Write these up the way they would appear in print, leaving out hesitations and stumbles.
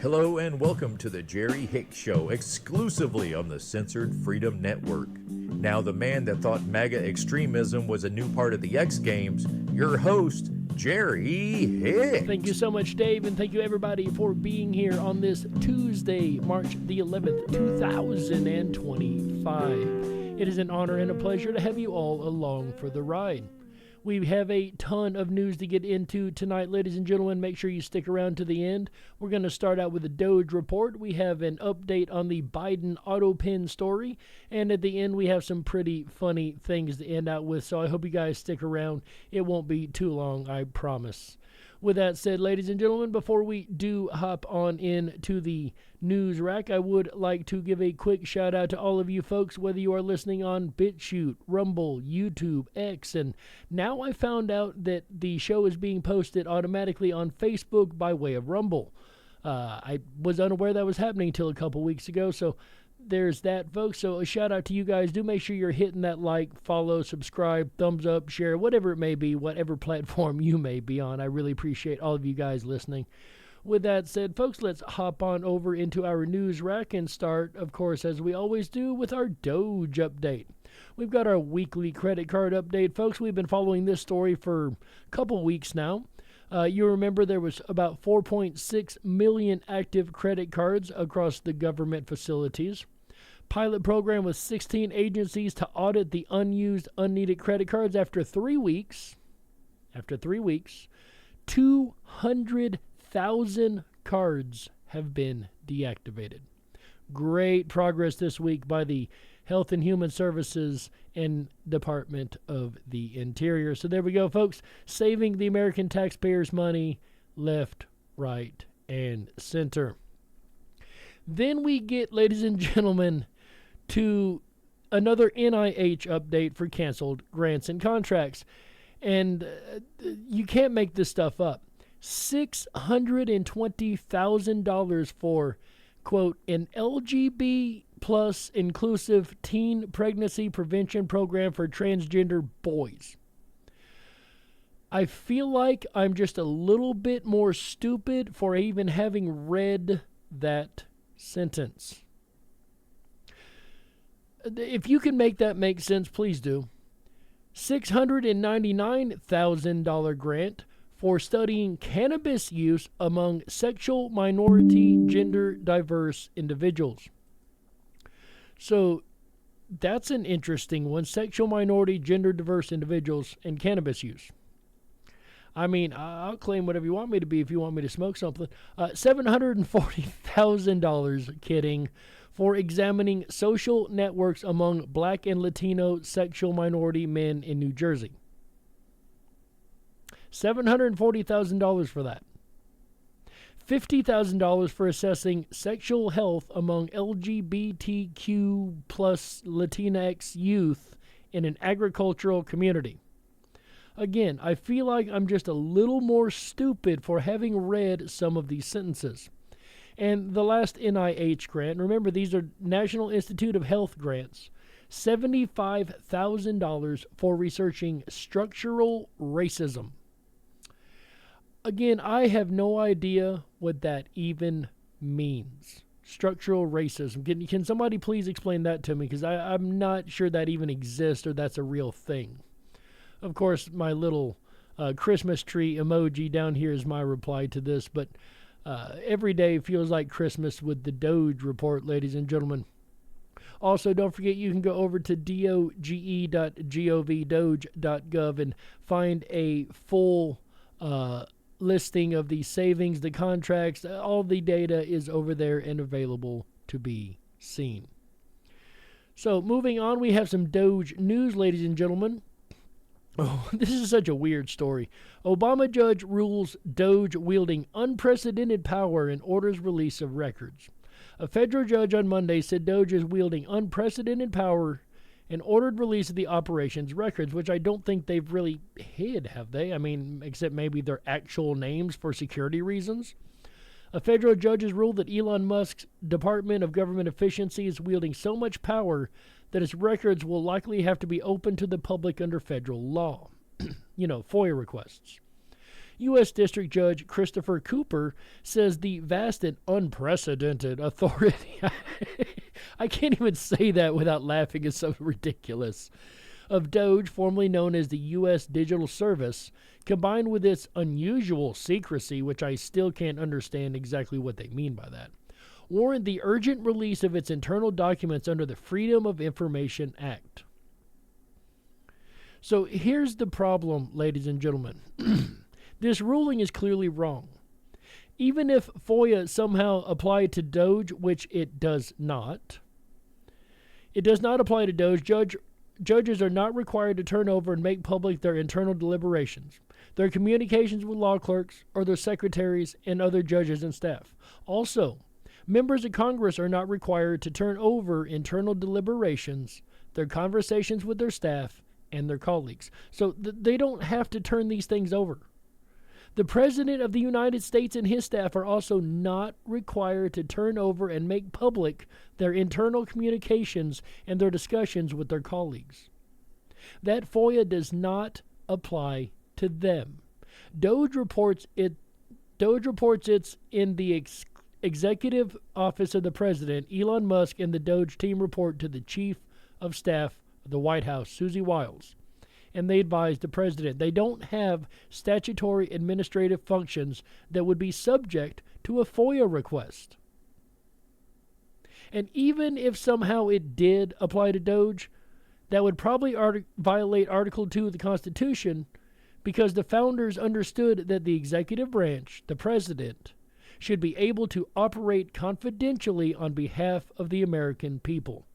Hello and welcome to the Jerry Hicks Show, exclusively on the Censored Freedom Network. Now, the man that thought MAGA extremism was a new part of the X Games, your host, Jerry Hicks. Thank you so much, Dave, and thank you everybody for being here on this Tuesday, March the 11th, 2025. It is an honor and a pleasure to have you all along for the ride. We have a ton of news to get into tonight, ladies and gentlemen. Make sure you stick around to the end. We're going to start out with a Doge report. We have an update on the Biden auto pin story. And at the end, we have some pretty funny things to end out with. So I hope you guys stick around. It won't be too long, I promise. With that said, ladies and gentlemen, before we do hop on into the news rack, I would like to give a quick shout out to all of you folks, whether you are listening on BitChute, Rumble, YouTube, X, and now I found out that the show is being posted automatically on Facebook by way of Rumble. I was unaware that was happening until a couple weeks ago, so there's that, folks. So a shout out to you guys. Do make sure you're hitting that like, follow, subscribe, thumbs up, share, whatever it may be, whatever platform you may be on. I really appreciate all of you guys listening. With that said, folks, let's hop on over into our news rack and start, of course, as we always do, with our Doge update. We've got our weekly credit card update, folks. We've been following this story for a couple weeks now. You remember there was about 4.6 million active credit cards across the government facilities. Pilot program with 16 agencies to audit the unused, unneeded credit cards. After 3 weeks, 200,000 cards have been deactivated. Great progress this week by the Health and Human Services and Department of the Interior. So there we go, folks. Saving the American taxpayers' money left, right, and center. Then we get, ladies and gentlemen, to another NIH update for canceled grants and contracts. And you can't make this stuff up. $620,000 for, quote, an LGBT plus inclusive teen pregnancy prevention program for transgender boys. I feel like I'm just a little bit more stupid for even having read that sentence. If you can make that make sense, please do. $699,000 grant for studying cannabis use among sexual minority, gender diverse individuals. So that's an interesting one. Sexual minority, gender diverse individuals and cannabis use. I mean, I'll claim whatever you want me to be if you want me to smoke something. $740,000, kidding, for examining social networks among Black and Latino sexual minority men in New Jersey. $740,000 for that. $50,000 for assessing sexual health among LGBTQ plus Latinx youth in an agricultural community. Again, I feel like I'm just a little more stupid for having read some of these sentences. And the last NIH grant, remember these are National Institute of Health grants, $75,000 for researching structural racism. Again, I have no idea what that even means. Structural racism. Can somebody please explain that to me? Because I'm not sure that even exists or that's a real thing. Of course, my little Christmas tree emoji down here is my reply to this, but every day feels like Christmas with the Doge report, ladies and gentlemen. Also, don't forget you can go over to doge.gov, doge.gov, and find a full listing of the savings, the contracts. All the data is over there and available to be seen. So, moving on, we have some Doge news, ladies and gentlemen. Oh, this is such a weird story. Obama judge rules Doge wielding unprecedented power and orders release of records. A federal judge on Monday said Doge is wielding unprecedented power and ordered release of the operation's records, which I don't think they've really hid, have they? I mean, except maybe their actual names for security reasons. A federal judge has ruled that Elon Musk's Department of Government Efficiency is wielding so much power that its records will likely have to be open to the public under federal law. FOIA requests. U.S. District Judge Christopher Cooper says the vast and unprecedented authority, I can't even say that without laughing, it's so ridiculous, of DOJ, formerly known as the U.S. Digital Service, combined with its unusual secrecy, which I still can't understand exactly what they mean by that, warrant the urgent release of its internal documents under the Freedom of Information Act. So here's the problem, ladies and gentlemen. This ruling is clearly wrong. Even if FOIA somehow applied to DOJ, which it does not apply to DOJ. Judges are not required to turn over and make public their internal deliberations, their communications with law clerks, or their secretaries and other judges and staff. Also, members of Congress are not required to turn over internal deliberations, their conversations with their staff, and their colleagues. So they don't have to turn these things over. The President of the United States and his staff are also not required to turn over and make public their internal communications and their discussions with their colleagues. That FOIA does not apply to them. DOJ reports it's in the executive office of the President. Elon Musk and the DOJ team report to the Chief of Staff of the White House, Susie Wiles, and they advise the President. They don't have statutory administrative functions that would be subject to a FOIA request. And even if somehow it did apply to DOJ, that would probably violate Article 2 of the Constitution, because the founders understood that the executive branch, the President, should be able to operate confidentially on behalf of the American people.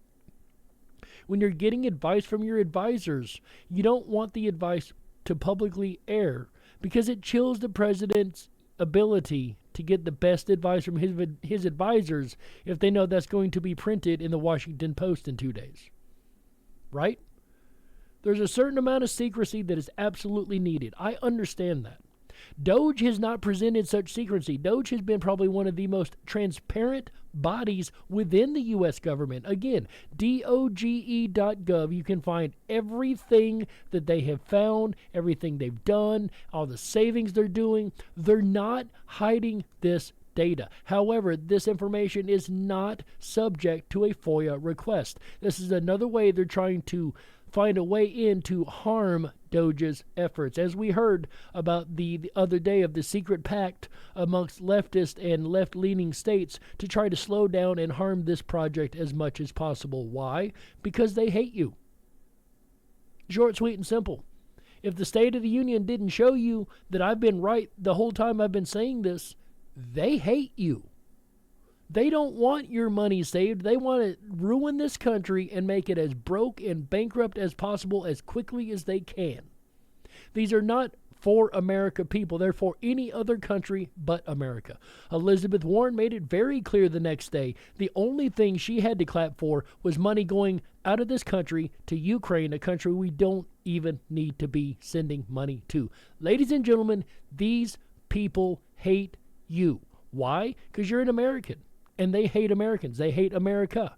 When you're getting advice from your advisors, you don't want the advice to publicly air, because it chills the President's ability to get the best advice from his advisors if they know that's going to be printed in the Washington Post in 2 days. Right? There's a certain amount of secrecy that is absolutely needed. I understand that. DOJ has not presented such secrecy. DOJ has been probably one of the most transparent bodies within the U.S. government. Again, DOGE.gov. You can find everything that they have found, everything they've done, all the savings they're doing. They're not hiding this data. However, this information is not subject to a FOIA request. This is another way they're trying to find a way in to harm DOJ's efforts. As we heard about the other day of the secret pact amongst leftist and left-leaning states to try to slow down and harm this project as much as possible. Why? Because they hate you. Short, sweet, and simple. If the State of the Union didn't show you that I've been right the whole time I've been saying this, they hate you. They don't want your money saved. They want to ruin this country and make it as broke and bankrupt as possible as quickly as they can. These are not for America people. They're for any other country but America. Elizabeth Warren made it very clear the next day. The only thing she had to clap for was money going out of this country to Ukraine, a country we don't even need to be sending money to. Ladies and gentlemen, these people hate you. Why? Because you're an American. And they hate Americans. They hate America,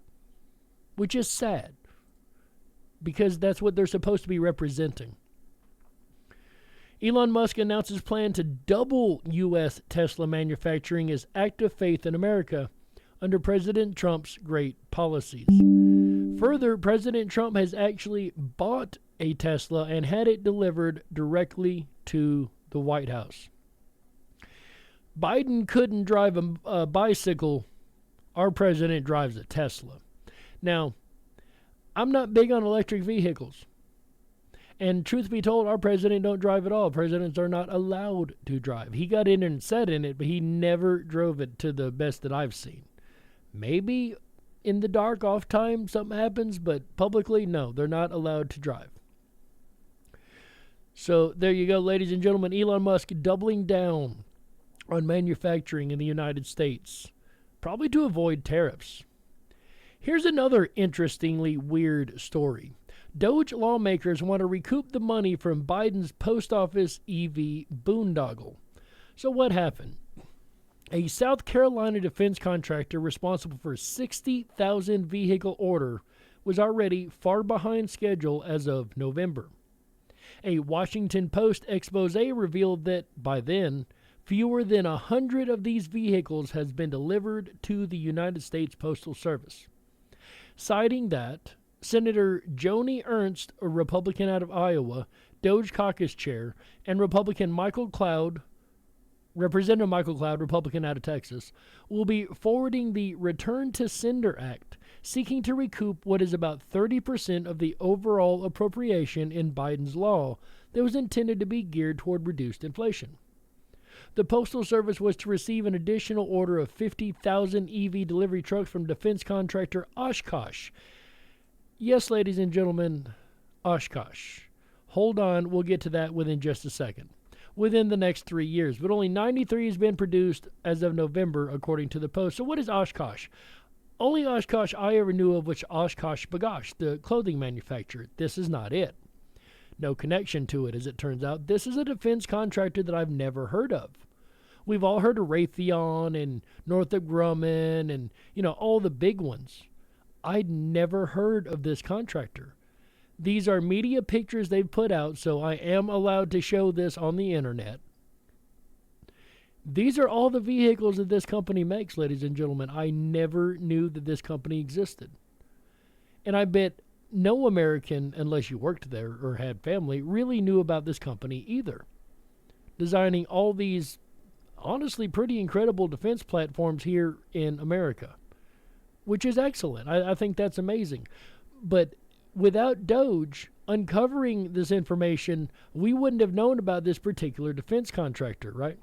which is sad, because that's what they're supposed to be representing. Elon Musk announces plan to double U.S. Tesla manufacturing as act of faith in America under President Trump's great policies. Further, President Trump has actually bought a Tesla and had it delivered directly to the White House. Biden couldn't drive a bicycle. Our president drives a Tesla. Now, I'm not big on electric vehicles. And truth be told, our president don't drive at all. Presidents are not allowed to drive. He got in and sat in it, but he never drove it to the best that I've seen. Maybe in the dark off time something happens, but publicly, no, they're not allowed to drive. So there you go, ladies and gentlemen. Elon Musk doubling down on manufacturing in the United States, probably to avoid tariffs. Here's another interestingly weird story. DOJ lawmakers want to recoup the money from Biden's post office EV boondoggle. So what happened? A South Carolina defense contractor responsible for a 60,000 vehicle order was already far behind schedule as of November. A Washington Post expose revealed that, by then, fewer than 100 of these vehicles has been delivered to the United States Postal Service. Citing that, Senator Joni Ernst, a Republican out of Iowa, Doge caucus chair, and Representative Michael Cloud, Republican out of Texas, will be forwarding the Return to Sender Act, seeking to recoup what is about 30% of the overall appropriation in Biden's law that was intended to be geared toward reduced inflation. The Postal Service was to receive an additional order of 50,000 EV delivery trucks from defense contractor Oshkosh. Yes, ladies and gentlemen, Oshkosh. Hold on, we'll get to that within just a second. Within the next 3 years, but only 93 has been produced as of November, according to the Post. So what is Oshkosh? Only Oshkosh I ever knew of was Oshkosh B'gosh, the clothing manufacturer. This is not it. No connection to it, as it turns out. This is a defense contractor that I've never heard of. We've all heard of Raytheon and Northrop Grumman and, all the big ones. I'd never heard of this contractor. These are media pictures they've put out, so I am allowed to show this on the internet. These are all the vehicles that this company makes, ladies and gentlemen. I never knew that this company existed. And I bet no American, unless you worked there or had family, really knew about this company either. Designing all these, honestly, pretty incredible defense platforms here in America, which is excellent. I think that's amazing. But without Doge uncovering this information, we wouldn't have known about this particular defense contractor, right?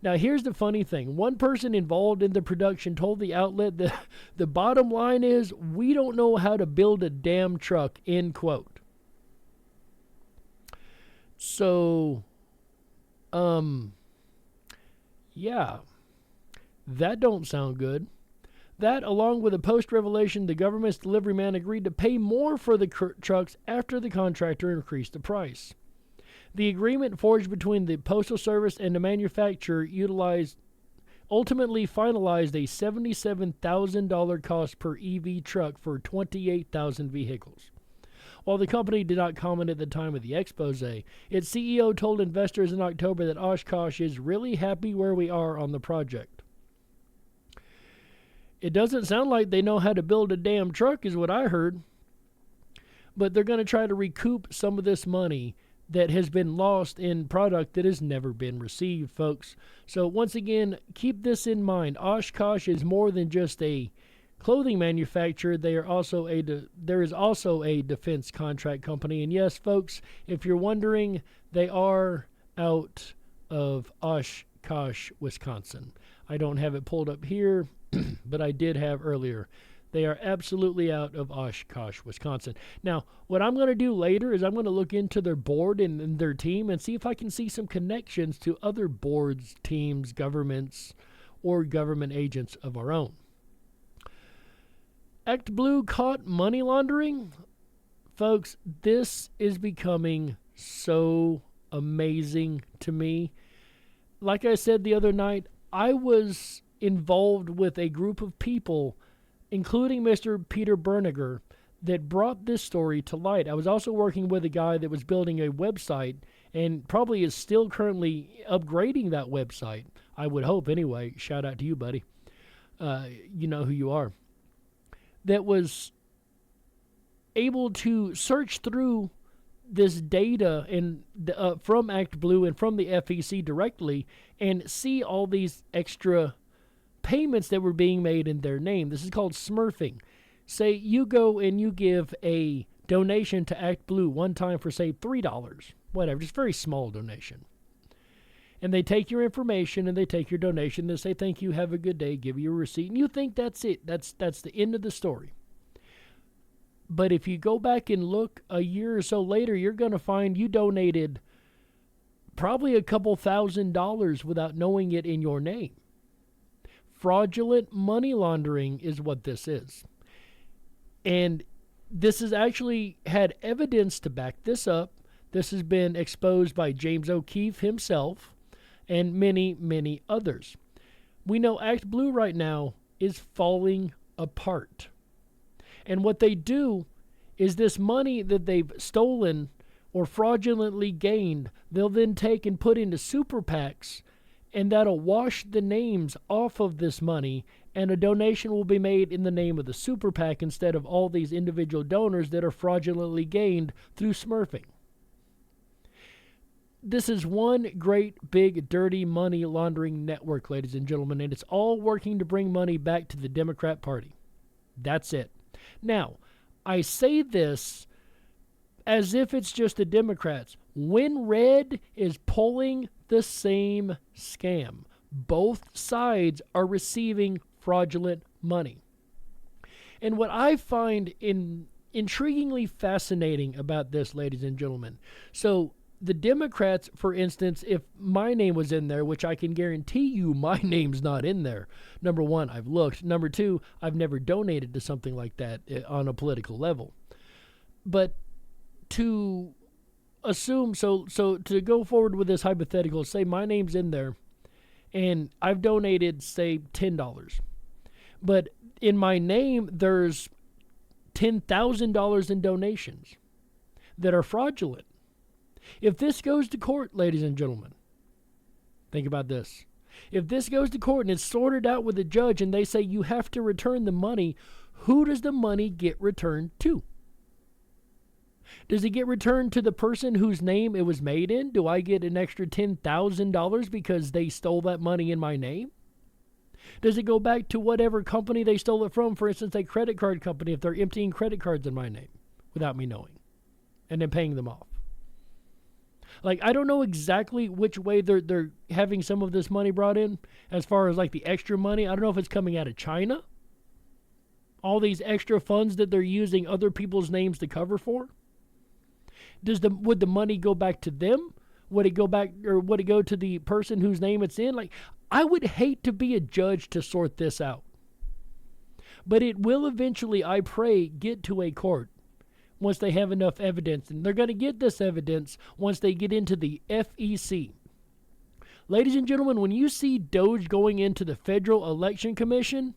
Now, here's the funny thing. One person involved in the production told the outlet that the bottom line is, we don't know how to build a damn truck, end quote. So, yeah, that don't sound good. That, along with a post-revelation, the government's delivery man agreed to pay more for the trucks after the contractor increased the price. The agreement forged between the Postal Service and the manufacturer ultimately finalized a $77,000 cost per EV truck for 28,000 vehicles. While the company did not comment at the time of the expose, its CEO told investors in October that Oshkosh is really happy where we are on the project. It doesn't sound like they know how to build a damn truck, is what I heard. But they're going to try to recoup some of this money that has been lost in product that has never been received, folks. So once again, keep this in mind. Oshkosh is more than just a clothing manufacturer. There is also a defense contract company. And yes, folks, if you're wondering, they are out of Oshkosh, Wisconsin. I don't have it pulled up here, but I did have earlier. They are absolutely out of Oshkosh, Wisconsin. Now, what I'm going to do later is I'm going to look into their board and their team and see if I can see some connections to other boards, teams, governments, or government agents of our own. ActBlue caught money laundering? Folks, this is becoming so amazing to me. Like I said the other night, I was involved with a group of people, including Mr. Peter Berniger, that brought this story to light. I was also working with a guy that was building a website and probably is still currently upgrading that website. I would hope anyway. Shout out to you, buddy. You know who you are. That was able to search through this data and from ActBlue and from the FEC directly and see all these extra payments that were being made in their name. This is called smurfing. Say you go and you give a donation to ActBlue one time for, say, $3, whatever, just very small donation. And they take your information and they take your donation. They say, thank you, have a good day, give you a receipt. And you think that's it. That's the end of the story. But if you go back and look a year or so later, you're going to find you donated probably a couple $1,000s without knowing it in your name. Fraudulent money laundering is what this is. And this has actually had evidence to back this up. This has been exposed by James O'Keefe himself and many, many others. We know ActBlue right now is falling apart. And what they do is this money that they've stolen, or fraudulently gained, they'll then take and put into super PACs, and that'll wash the names off of this money, and a donation will be made in the name of the super PAC instead of all these individual donors that are fraudulently gained through smurfing. This is one great, big, dirty money laundering network, ladies and gentlemen, and it's all working to bring money back to the Democrat Party. That's it. Now, I say this as if it's just the Democrats. WinRed is pulling the same scam. Both sides are receiving fraudulent money. And what I find intriguingly fascinating about this, ladies and gentlemen, so the Democrats, for instance, if my name was in there, which I can guarantee you my name's not in there. Number one, I've looked. Number two, I've never donated to something like that on a political level. But to assume, so to go forward with this hypothetical, say my name's in there and I've donated, say, $10. But in my name, there's $10,000 in donations that are fraudulent. If this goes to court, ladies and gentlemen, think about this. If this goes to court and it's sorted out with a judge and they say you have to return the money, who does the money get returned to? Does it get returned to the person whose name it was made in? Do I get an extra $10,000 because they stole that money in my name? Does it go back to whatever company they stole it from? For instance, a credit card company, if they're emptying credit cards in my name without me knowing and then paying them off. Like, I don't know exactly which way they're having some of this money brought in as far as like the extra money. I don't know if it's coming out of China. All these extra funds that they're using other people's names to cover for. Would the money go back to them? Would it go back, or would it go to the person whose name it's in? Like, I would hate to be a judge to sort this out. But it will eventually, I pray, get to a court once they have enough evidence. And they're going to get this evidence once they get into the FEC. Ladies and gentlemen, when you see Doge going into the Federal Election Commission,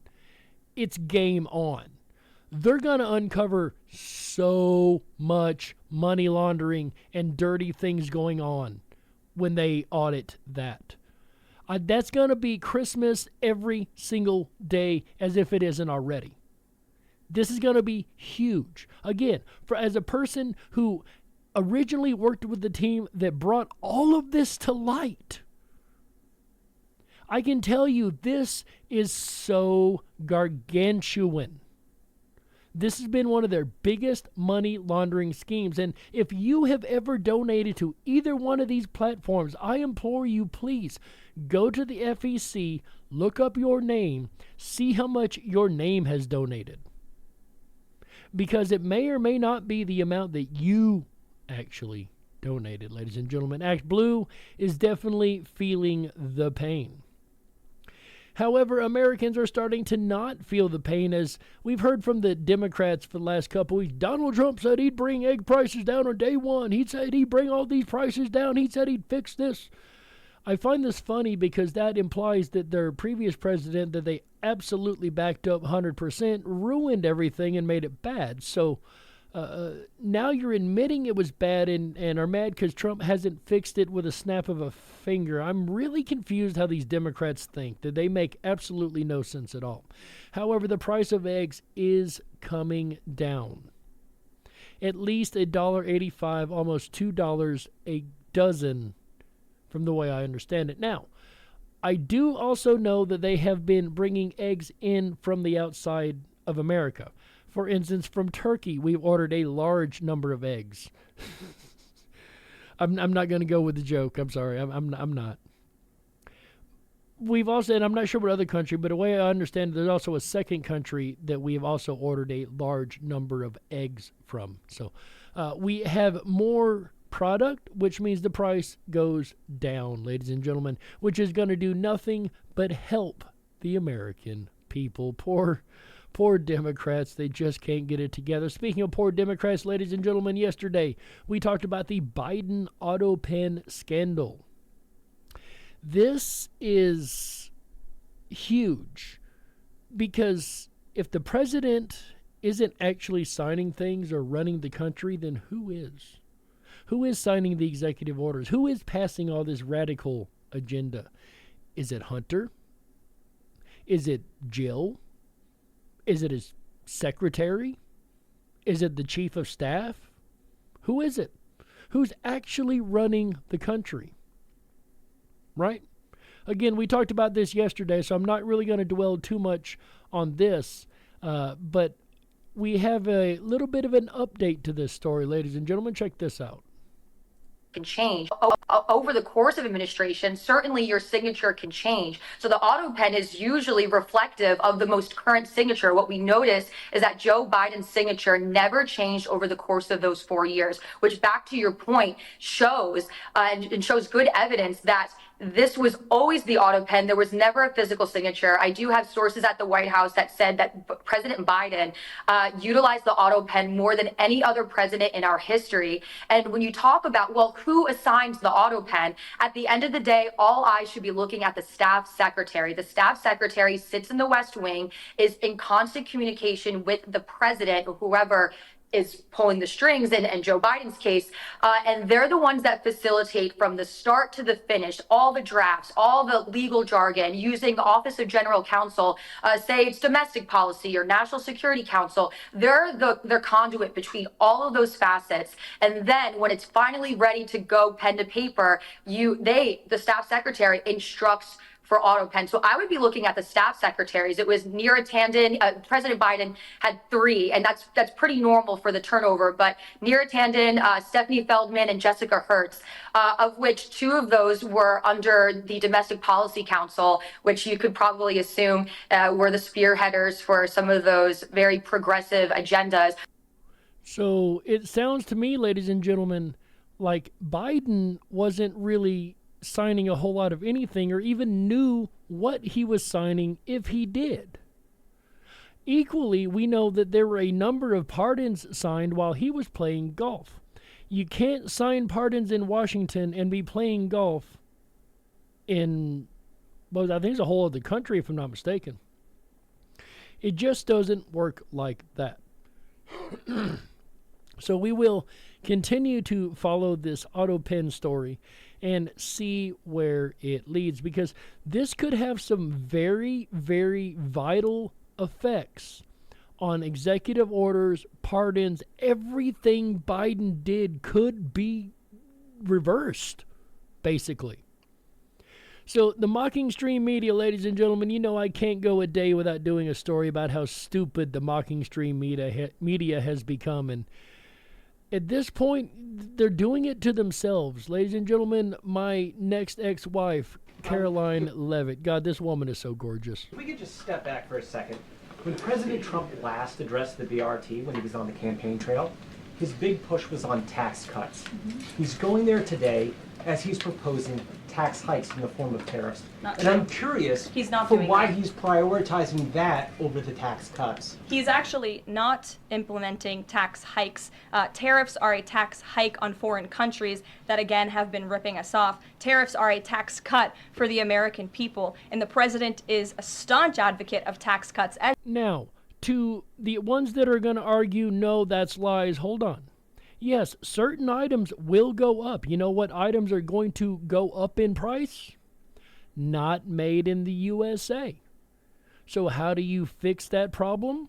it's game on. They're going to uncover so much money laundering and dirty things going on when they audit that. That's going to be Christmas every single day, as if it isn't already. This is going to be huge. Again, as a person who originally worked with the team that brought all of this to light, I can tell you this is so gargantuan. This has been one of their biggest money laundering schemes. And if you have ever donated to either one of these platforms, I implore you, please go to the FEC, look up your name, see how much your name has donated. Because it may or may not be the amount that you actually donated, ladies and gentlemen. ActBlue is definitely feeling the pain. However, Americans are starting to not feel the pain, as we've heard from the Democrats for the last couple weeks. Donald Trump said he'd bring egg prices down on day one. He said he'd bring all these prices down. He said he'd fix this. I find this funny because that implies that their previous president, that they absolutely backed up 100%, ruined everything and made it bad. So now you're admitting it was bad and are mad because Trump hasn't fixed it with a snap of a finger. I'm really confused how these Democrats think, that they make absolutely no sense at all. However, the price of eggs is coming down. At least $1.85, almost $2 a dozen, from the way I understand it. Now, I do also know that they have been bringing eggs in from the outside of America. For instance, from Turkey, we've ordered a large number of eggs. I'm not going to go with the joke. I'm sorry. I'm not. We've also, and I'm not sure what other country, but the way I understand it, there's also a second country that we have also ordered a large number of eggs from. So we have more product, which means the price goes down, ladies and gentlemen, which is going to do nothing but help the American people. Poor Democrats, they just can't get it together. Speaking of poor Democrats, ladies and gentlemen, yesterday we talked about the Biden auto pen scandal. This is huge because if the president isn't actually signing things or running the country, then who is? Who is signing the executive orders? Who is passing all this radical agenda? Is it Hunter? Is it Jill? Is it his secretary? Is it the chief of staff? Who is it? Who's actually running the country? Right? Again, we talked about this yesterday, so I'm not really going to dwell too much on this, but we have a little bit of an update to this story, ladies and gentlemen. Check this out. Can change over the course of administration. Certainly your signature can change. So the auto pen is usually reflective of the most current signature. What we notice is that Joe Biden's signature never changed over the course of those 4 years, which, back to your point, shows and shows good evidence that this was always the auto pen. There was never a physical signature. I do have sources at the White House that said that President Biden utilized the auto pen more than any other president in our history. And when you talk about, well, who assigns the auto pen, at the end of the day, all eyes should be looking at the staff secretary. The staff secretary sits in the West Wing, is in constant communication with the president or whoever is pulling the strings in Joe Biden's case. And they're the ones that facilitate from the start to the finish, all the drafts, all the legal jargon, using the Office of General Counsel, say it's domestic policy or National Security Council. They're the conduit between all of those facets. And then when it's finally ready to go pen to paper, the staff secretary instructs for auto pen. So I would be looking at the staff secretaries. It was Neera Tanden. President Biden had 3, and that's pretty normal for the turnover. But Neera Tanden, Stephanie Feldman, and Jessica Hertz, of which 2 of those were under the Domestic Policy Council, which you could probably assume were the spearheaders for some of those very progressive agendas. So it sounds to me, ladies and gentlemen, like Biden wasn't really signing a whole lot of anything or even knew what he was signing if he did. Equally, we know that there were a number of pardons signed while he was playing golf. You can't sign pardons in Washington and be playing golf in, well, I think it's a whole other country if I'm not mistaken. It just doesn't work like that. So we will continue to follow this auto pen story and see where it leads, because this could have some very, very vital effects on executive orders, pardons. Everything Biden did could be reversed, basically. So the mocking stream media, ladies and gentlemen, you know I can't go a day without doing a story about how stupid the mocking stream media has become. And at this point, they're doing it to themselves. Ladies and gentlemen, my next ex-wife, Caroline Levitt. God, this woman is so gorgeous. If we could just step back for a second. When President Trump last addressed the BRT when he was on the campaign trail, his big push was on tax cuts. He's going there today as he's proposing tax hikes in the form of tariffs. And I'm curious for why he's prioritizing that over the tax cuts. He's actually not implementing tax hikes. Tariffs are a tax hike on foreign countries that, again, have been ripping us off. Tariffs are a tax cut for the American people, and the president is a staunch advocate of tax cuts. Now, to the ones that are going to argue, no, that's lies, hold on. Yes, certain items will go up. You know what items are going to go up in price? Not made in the USA. So how do you fix that problem?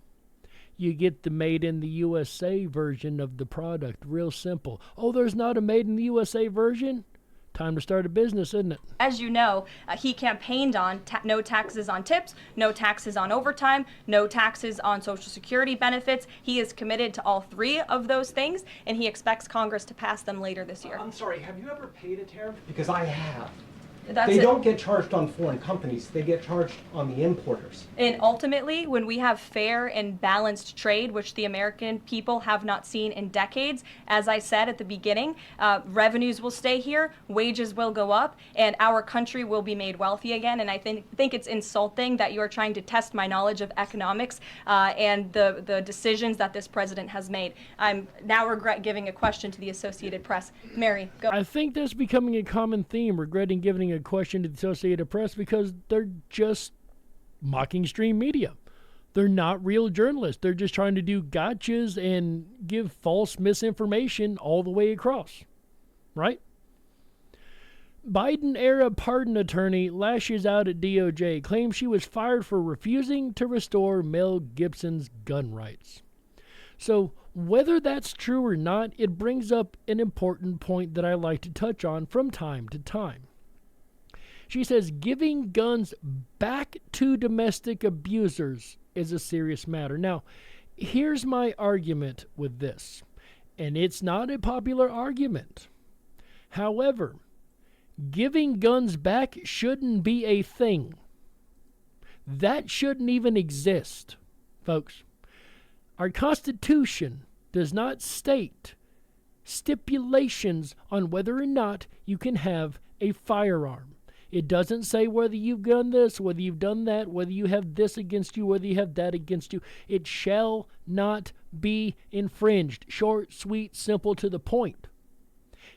You get the made in the USA version of the product. Real simple. Oh, there's not a made in the USA version? Time to start a business, isn't it? As you know, he campaigned on no taxes on tips, no taxes on overtime, no taxes on Social Security benefits. He is committed to all 3 of those things, and he expects Congress to pass them later this year. I'm sorry, have you ever paid a tariff? Because I have. That's They don't get charged on foreign companies. They get charged on the importers. And ultimately, when we have fair and balanced trade, which the American people have not seen in decades, as I said at the beginning, revenues will stay here, wages will go up, and our country will be made wealthy again. And I think it's insulting that you are trying to test my knowledge of economics and the decisions that this president has made. I'm now regret giving a question to the Associated Press. Mary, go. I think that's becoming a common theme, regretting giving a question to the Associated Press, because they're just mocking stream media. They're not real journalists. They're just trying to do gotchas and give false misinformation all the way across. right? Biden-era pardon attorney lashes out at DOJ, claims she was fired for refusing to restore Mel Gibson's gun rights. So, whether that's true or not, it brings up an important point that I like to touch on from time to time. She says giving guns back to domestic abusers is a serious matter. Now, here's my argument with this, and it's not a popular argument. However, giving guns back shouldn't be a thing. That shouldn't even exist, folks. Our Constitution does not state stipulations on whether or not you can have a firearm. It doesn't say whether you've done this, whether you've done that, whether you have this against you, whether you have that against you. It shall not be infringed. Short, sweet, simple, to the point.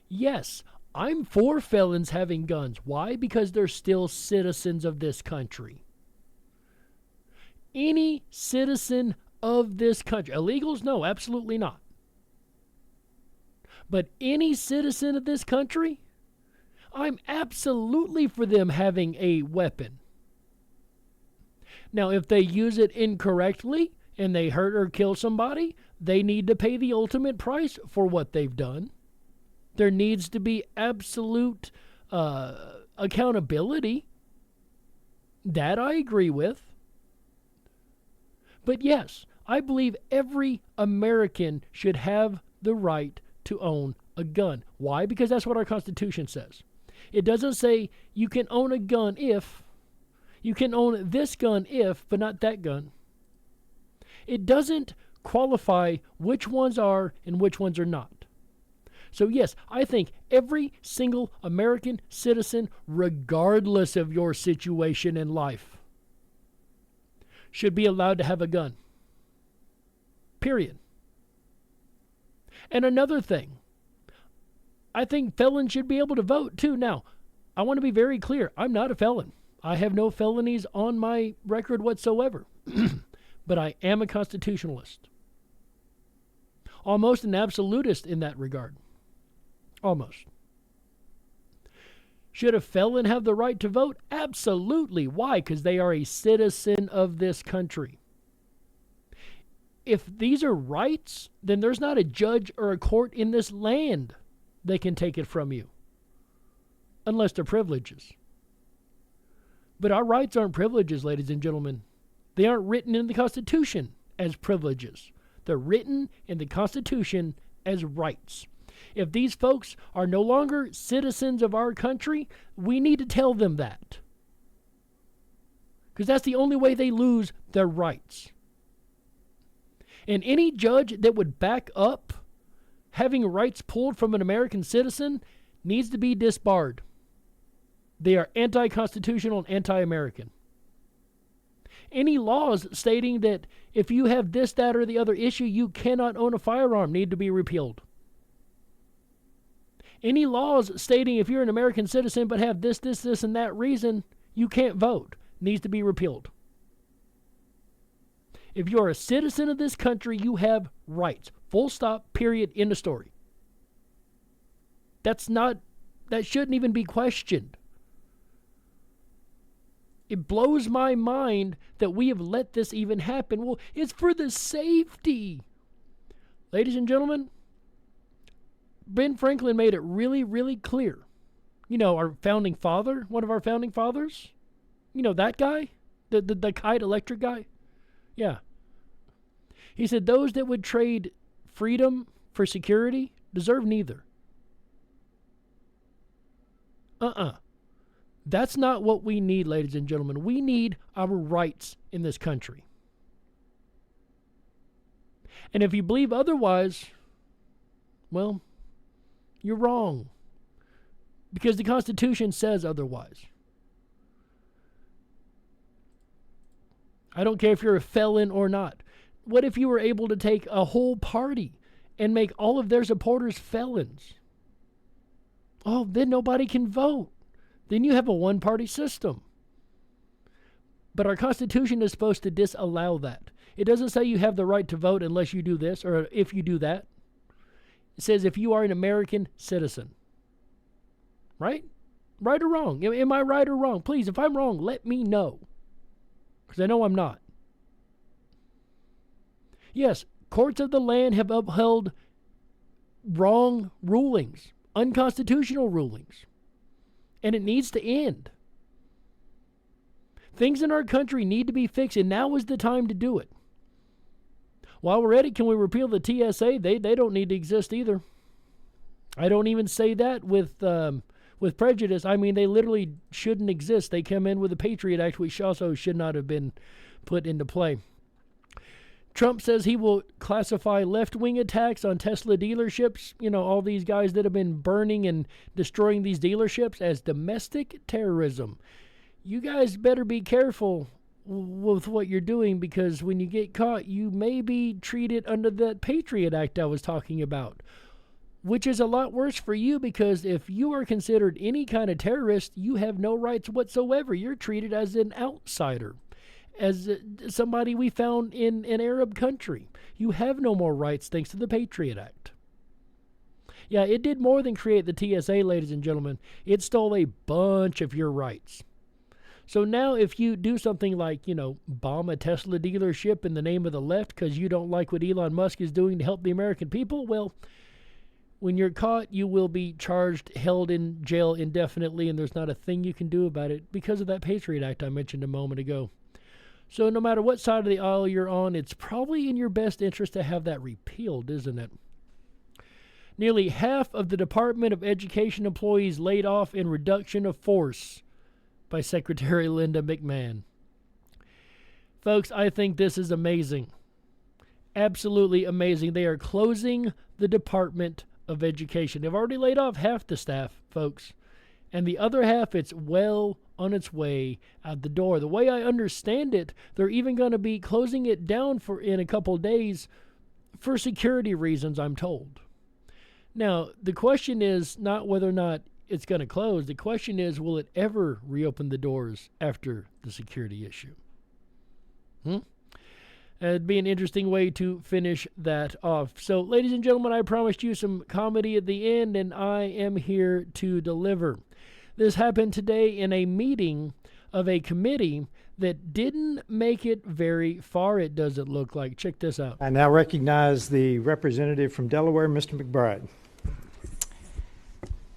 Yes, I'm for felons having guns. Why? Because they're still citizens of this country. Any citizen of this country. Illegals? No, absolutely not. But any citizen of this country, I'm absolutely for them having a weapon. Now, if they use it incorrectly and they hurt or kill somebody, they need to pay the ultimate price for what they've done. There needs to be absolute accountability. That I agree with. But yes, I believe every American should have the right to own a gun. Why? Because that's what our Constitution says. It doesn't say you can own a gun if, you can own this gun if, but not that gun. It doesn't qualify which ones are and which ones are not. So yes, I think every single American citizen, regardless of your situation in life, should be allowed to have a gun. Period. And another thing, I think felons should be able to vote too. Now, I want to be very clear. I'm not a felon. I have no felonies on my record whatsoever. But I am a constitutionalist. Almost an absolutist in that regard. Almost. Should a felon have the right to vote? Absolutely. Why? Because they are a citizen of this country. If these are rights, then there's not a judge or a court in this land that can take it from you. Unless they're privileges. But our rights aren't privileges, ladies and gentlemen. They aren't written in the Constitution as privileges. They're written in the Constitution as rights. If these folks are no longer citizens of our country, we need to tell them that. Because that's the only way they lose their rights. And any judge that would back up having rights pulled from an American citizen needs to be disbarred. They are anti-constitutional and anti-American. Any laws stating that if you have this, that, or the other issue, you cannot own a firearm need to be repealed. Any laws stating if you're an American citizen but have this, and that reason, you can't vote needs to be repealed. If you're a citizen of this country, you have rights. Full stop, period, end of story. That shouldn't even be questioned. It blows my mind that we have let this even happen. Well, it's for the safety. Ladies and gentlemen, Ben Franklin made it really, really clear. You know, our founding father, one of our founding fathers, you know, that guy, the kite electric guy. Yeah. He said those that would trade freedom for security deserve neither. That's not what we need, ladies and gentlemen. We need our rights in this country. And if you believe otherwise, well, you're wrong. Because the Constitution says otherwise. I don't care if you're a felon or not. What if you were able to take a whole party and make all of their supporters felons? Oh, then nobody can vote. Then you have a one-party system. But our Constitution is supposed to disallow that. It doesn't say you have the right to vote unless you do this or if you do that. It says if you are an American citizen. right? Right or wrong? Am I right or wrong? Please, if I'm wrong, let me know, because I know I'm not. Yes, courts of the land have upheld wrong rulings, unconstitutional rulings, and it needs to end. Things in our country need to be fixed, and now is the time to do it. While we're at it, can we repeal the TSA? They don't need to exist either. I don't even say that with prejudice. I mean, they literally shouldn't exist. They come in with the Patriot Act, which also should not have been put into play. Trump says he will classify left-wing attacks on Tesla dealerships, all these guys that have been burning and destroying these dealerships, as domestic terrorism. You guys better be careful with what you're doing, because when you get caught, you may be treated under that Patriot Act I was talking about, which is a lot worse for you, because if you are considered any kind of terrorist, you have no rights whatsoever. You're treated as an outsider, as somebody we found in an Arab country. You have no more rights thanks to the Patriot Act. Yeah, it did more than create the TSA, ladies and gentlemen. It stole a bunch of your rights. So now if you do something like, bomb a Tesla dealership in the name of the left because you don't like what Elon Musk is doing to help the American people, well, when you're caught, you will be charged, held in jail indefinitely, and there's not a thing you can do about it because of that Patriot Act I mentioned a moment ago. So no matter what side of the aisle you're on, it's probably in your best interest to have that repealed, isn't it? Nearly half of the Department of Education employees laid off in reduction of force by Secretary Linda McMahon. Folks, I think this is amazing. Absolutely amazing. They are closing the Department of Education. They've already laid off half the staff, folks. And the other half, it's well on its way out the door. The way I understand it, they're even going to be closing it down in a couple days for security reasons, I'm told. Now, the question is not whether or not it's going to close. The question is, will it ever reopen the doors after the security issue? It'd be an interesting way to finish that off. So, ladies and gentlemen, I promised you some comedy at the end, and I am here to deliver. This happened today in a meeting of a committee that didn't make it very far, it doesn't look like. Check this out. I now recognize the representative from Delaware, Mr. McBride.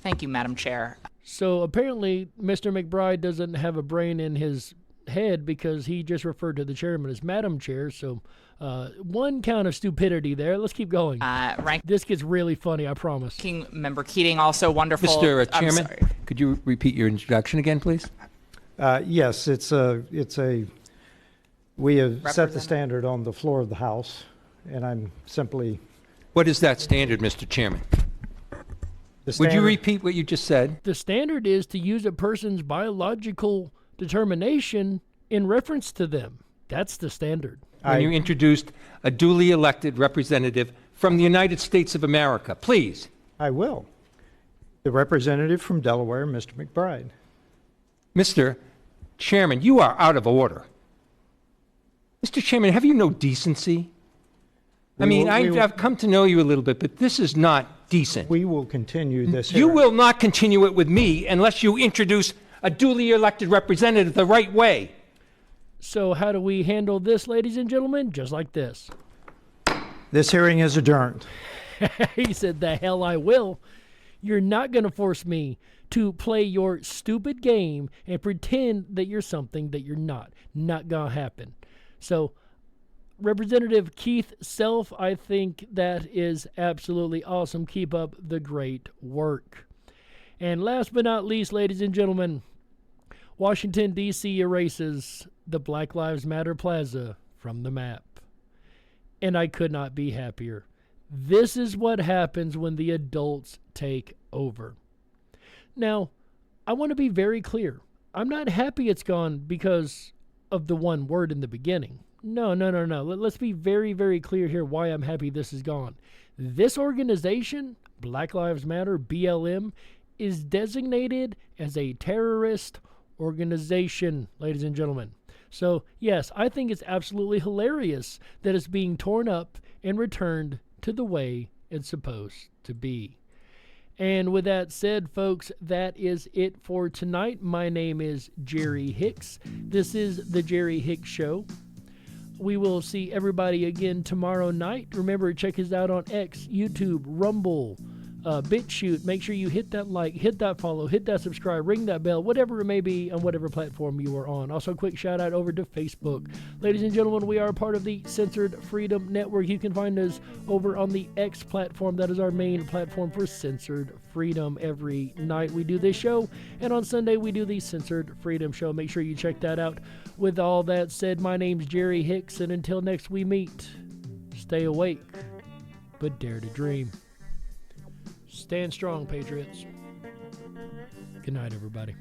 Thank you, Madam Chair. So apparently, Mr. McBride doesn't have a brain in his head, because he just referred to the chairman as Madam Chair. So one count of stupidity there. Let's keep going. This gets really funny, I promise. Ranking Member Keating, also wonderful. Mr. Chairman, could you repeat your introduction again, please? Yes, we have set the standard on the floor of the House, and I'm simply... What is that standard, Mr. Chairman? Would you repeat what you just said? The standard is to use a person's biological determination in reference to them. That's the standard. When you introduced a duly elected representative from the United States of America, please. I will. The representative from Delaware, Mr. McBride. Mr. Chairman, you are out of order. Mr. Chairman, have you no decency? I've come to know you a little bit, but this is not decent. We will continue this You hearing. will not continue it with me unless you introduce a duly elected representative the right way. So how do we handle this, ladies and gentlemen? Just like this. This hearing is adjourned. He said, the hell I will. You're not going to force me to play your stupid game and pretend that you're something that you're not. Not going to happen. So, Representative Keith Self, I think that is absolutely awesome. Keep up the great work. And last but not least, ladies and gentlemen, Washington, D.C. erases the Black Lives Matter Plaza from the map. And I could not be happier. This is what happens when the adults take over. Now, I want to be very clear. I'm not happy it's gone because of the one word in the beginning. No. Let's be very, very clear here why I'm happy this is gone. This organization, Black Lives Matter, BLM, is designated as a terrorist organization, ladies and gentlemen. So, yes, I think it's absolutely hilarious that it's being torn up and returned to the way it's supposed to be. And with that said, folks, that is it for tonight. My name is Jerry Hicks. This is The Jerry Hicks Show. We will see everybody again tomorrow night. Remember, check us out on X, YouTube, Rumble, BitChute. Make sure you hit that like, hit that follow, hit that subscribe, ring that bell, whatever it may be on whatever platform you are on. Also, a quick shout out over to Facebook. Ladies and gentlemen, we are part of the Censored Freedom Network. You can find us over on the X platform. That is our main platform for Censored Freedom. Every night we do this show, and on Sunday we do the Censored Freedom Show. Make sure you check that out. With all that said, my name's Jerry Hicks, and until next we meet, stay awake, but dare to dream. Stand strong, Patriots. Good night, everybody.